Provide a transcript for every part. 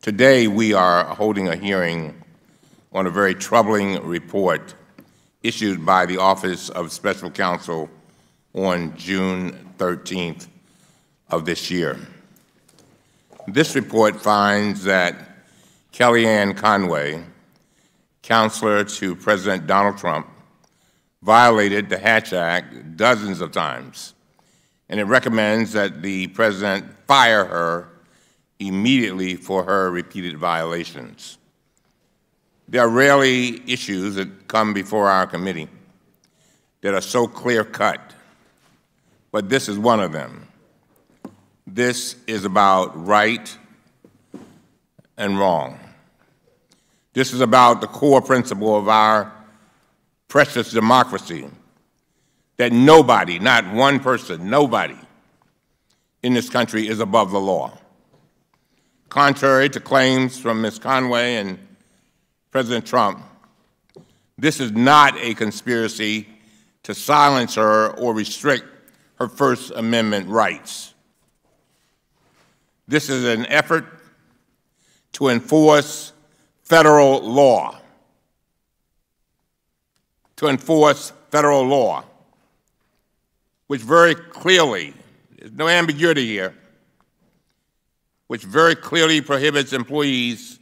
Today, we are holding a hearing on a very troubling report issued by the Office of Special Counsel on June 13th of this year. This report finds that Kellyanne Conway, counselor to President Donald Trump, violated the Hatch Act dozens of times, and it recommends that the President fire her immediately for her repeated violations. There are rarely issues that come before our committee that are so clear-cut, but this is one of them. This is about right and wrong. This is about the core principle of our precious democracy, that nobody, not one person, nobody in this country is above the law. Contrary to claims from Ms. Conway and President Trump, this is not a conspiracy to silence her or restrict her First Amendment rights. This is an effort to enforce federal law. To enforce federal law, which very clearly, there's no ambiguity here, which very clearly prohibits employees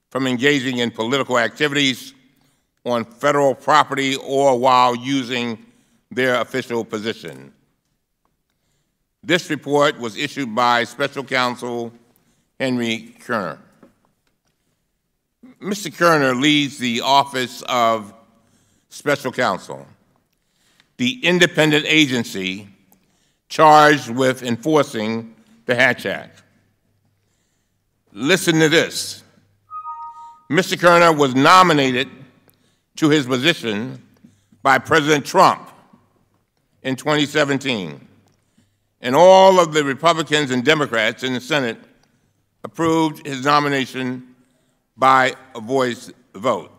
from engaging in political activities on federal property or while using their official position. This report was issued by Special Counsel Henry Kerner. Mr. Kerner leads the Office of Special Counsel, the independent agency charged with enforcing the Hatch Act. Listen to this. Mr. Kerner was nominated to his position by President Trump in 2017, and all of the Republicans and Democrats in the Senate approved his nomination by a voice vote.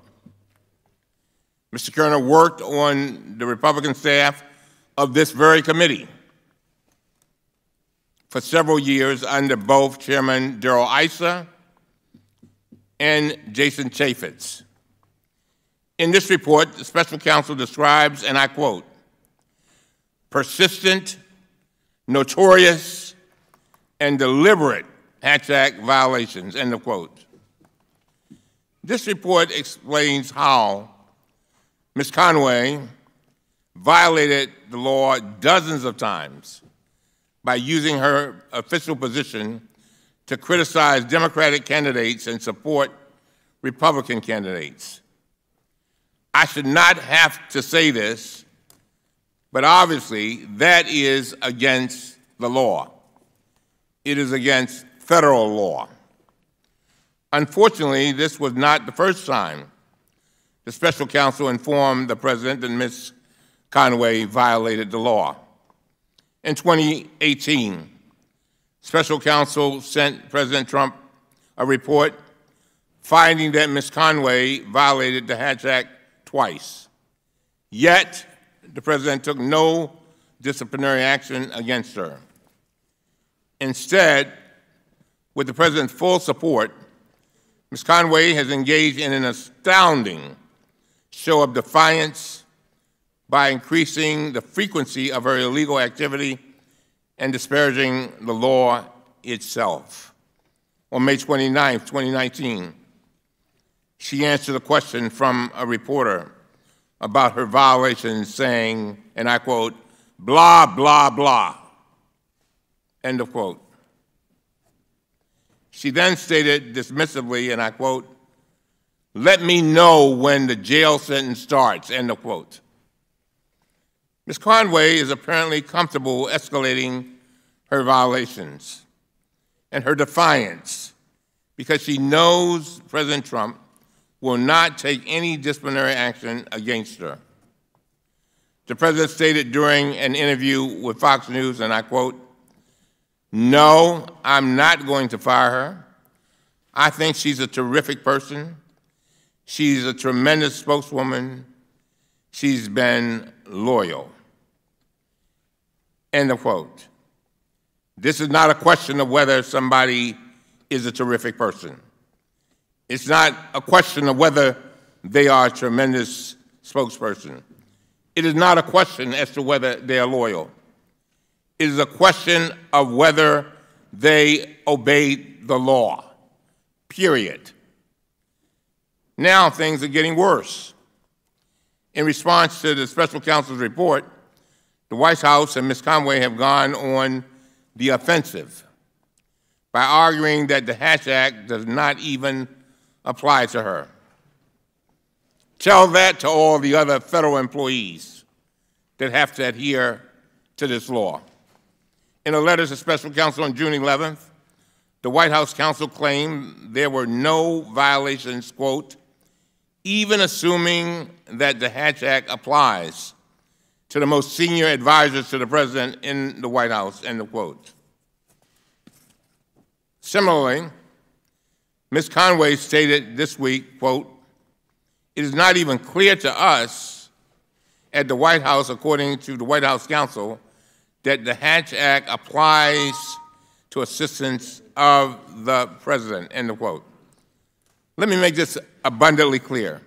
Mr. Kerner worked on the Republican staff of this very committee for several years under both Chairman Darrell Issa and Jason Chaffetz. In this report, the Special Counsel describes, and I quote, persistent, notorious, and deliberate Hatch Act violations, end of quote. This report explains how Ms. Conway violated the law dozens of times by using her official position to criticize Democratic candidates and support Republican candidates. I should not have to say this, but obviously that is against the law. It is against federal law. Unfortunately, this was not the first time the Special Counsel informed the President that Ms. Conway violated the law. In 2018, Special Counsel sent President Trump a report finding that Ms. Conway violated the Hatch Act twice. Yet, the President took no disciplinary action against her. Instead, with the President's full support, Ms. Conway has engaged in an astounding show of defiance by increasing the frequency of her illegal activity and disparaging the law itself. On May 29, 2019, she answered a question from a reporter about her violations, saying, and I quote, blah, blah, blah, end of quote. She then stated dismissively, and I quote, let me know when the jail sentence starts, end of quote. Ms. Conway is apparently comfortable escalating her violations and her defiance because she knows President Trump will not take any disciplinary action against her. The President stated during an interview with Fox News, and I quote, no, I'm not going to fire her. I think she's a terrific person. She's a tremendous spokeswoman. She's been loyal. End of quote. This is not a question of whether somebody is a terrific person. It's not a question of whether they are a tremendous spokesperson. It is not a question as to whether they are loyal. It is a question of whether they obeyed the law, period. Now things are getting worse. In response to the special counsel's report, the White House and Ms. Conway have gone on the offensive by arguing that the Hatch Act does not even apply to her. Tell that to all the other federal employees that have to adhere to this law. In a letter to special counsel on June 11th, the White House counsel claimed there were no violations, quote, even assuming that the Hatch Act applies to the most senior advisors to the president in the White House, end of quote. Similarly, Ms. Conway stated this week, quote, it is not even clear to us at the White House, according to the White House counsel, that the Hatch Act applies to assistants of the president, end of quote. Let me make this abundantly clear.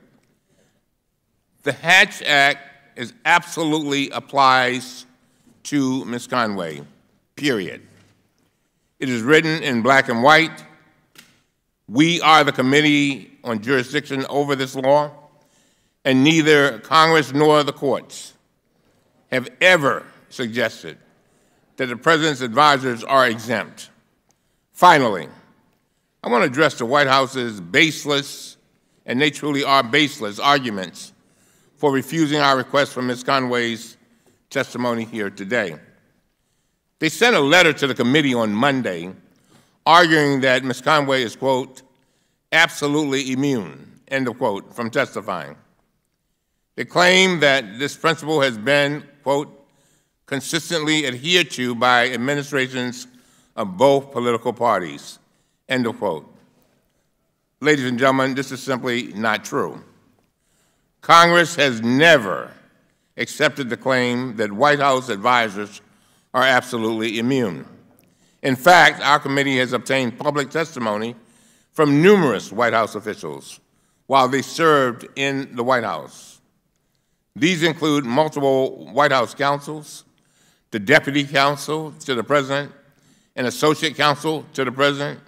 The Hatch Act absolutely applies to Ms. Conway, period. It is written in black and white. We are the Committee on Jurisdiction over this law, and neither Congress nor the courts have ever suggested that the president's advisors are exempt. Finally, I want to address the White House's baseless, and they truly are baseless, arguments for refusing our request for Ms. Conway's testimony here today. They sent a letter to the committee on Monday arguing that Ms. Conway is, quote, absolutely immune, end of quote, from testifying. They claim that this principle has been, quote, consistently adhered to by administrations of both political parties, end of quote. Ladies and gentlemen, this is simply not true. Congress has never accepted the claim that White House advisors are absolutely immune. In fact, our committee has obtained public testimony from numerous White House officials while they served in the White House. These include multiple White House counsels, the deputy counsel to the president, an associate counsel to the president,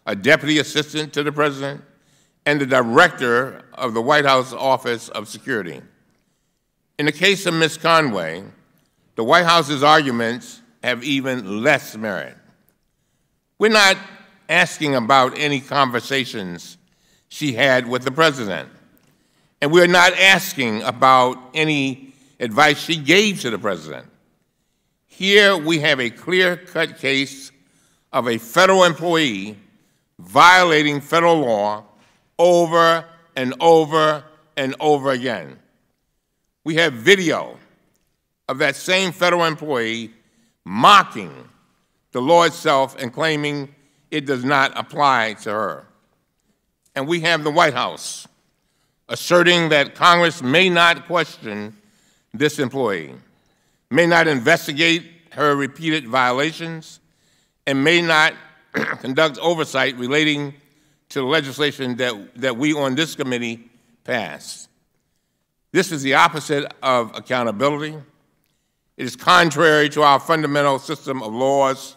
a deputy assistant to the president, and the director of the White House Office of Security. In the case of Ms. Conway, the White House's arguments have even less merit. We're not asking about any conversations she had with the president, and we're not asking about any advice she gave to the president. Here we have a clear-cut case of a federal employee violating federal law over and over and over again. We have video of that same federal employee mocking the law itself and claiming it does not apply to her. And we have the White House asserting that Congress may not question this employee, may not investigate her repeated violations, and may not conduct oversight relating to the legislation that we on this committee passed. This is the opposite of accountability. It is contrary to our fundamental system of laws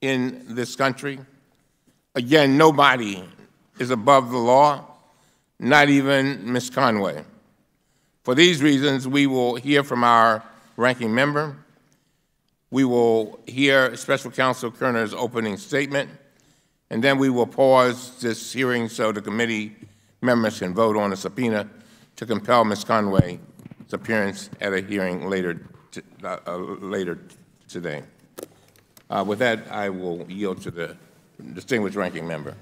in this country. Again, nobody is above the law, not even Ms. Conway. For these reasons, we will hear from our ranking member. We will hear Special Counsel Kerner's opening statement, and then we will pause this hearing so the committee members can vote on a subpoena to compel Ms. Conway's appearance at a hearing later today. With that, I will yield to the distinguished ranking member.